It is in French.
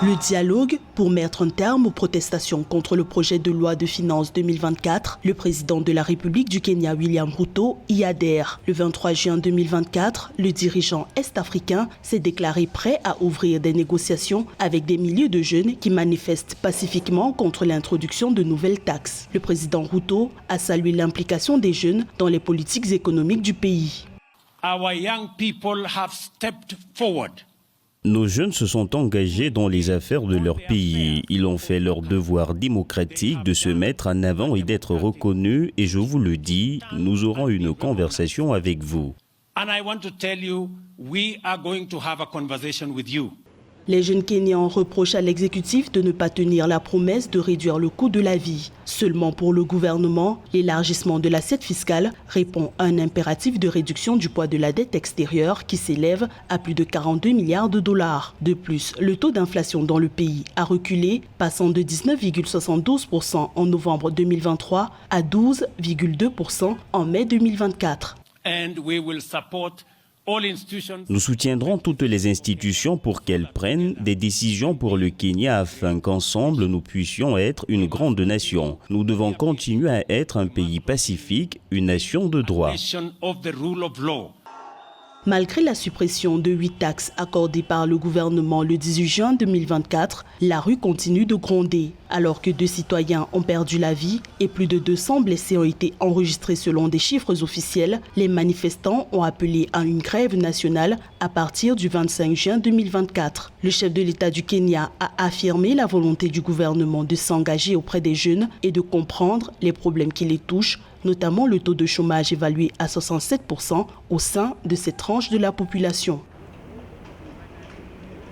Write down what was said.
Le dialogue pour mettre un terme aux protestations contre le projet de loi de finances 2024, le président de la République du Kenya, William Ruto, y adhère. Le 23 juin 2024, le dirigeant est-africain s'est déclaré prêt à ouvrir des négociations avec des milliers de jeunes qui manifestent pacifiquement contre l'introduction de nouvelles taxes. Le président Ruto a salué l'implication des jeunes dans les politiques économiques du pays. Our young people have stepped forward. Nos jeunes se sont engagés dans les affaires de leur pays. Ils ont fait leur devoir démocratique de se mettre en avant et d'être reconnus. Et je vous le dis, nous aurons une conversation avec vous. And I want to tell you, we are going to have a conversation with you. Les jeunes Kenyans reprochent à l'exécutif de ne pas tenir la promesse de réduire le coût de la vie. Seulement pour le gouvernement, l'élargissement de l'assiette fiscale répond à un impératif de réduction du poids de la dette extérieure qui s'élève à plus de 42 milliards de dollars. De plus, le taux d'inflation dans le pays a reculé, passant de 19,72% en novembre 2023 à 12,2% en mai 2024. And we will support all institutions. Nous soutiendrons toutes les institutions pour qu'elles prennent des décisions pour le Kenya afin qu'ensemble nous puissions être une grande nation. Nous devons continuer à être un pays pacifique, une nation de droit. Nation of the rule of law. Malgré la suppression de 8 taxes accordées par le gouvernement le 18 juin 2024, la rue continue de gronder. Alors que 2 citoyens ont perdu la vie et plus de 200 blessés ont été enregistrés selon des chiffres officiels, les manifestants ont appelé à une grève nationale à partir du 25 juin 2024. Le chef de l'État du Kenya a affirmé la volonté du gouvernement de s'engager auprès des jeunes et de comprendre les problèmes qui les touchent, notamment le taux de chômage évalué à 67% au sein de cette tranche de la population.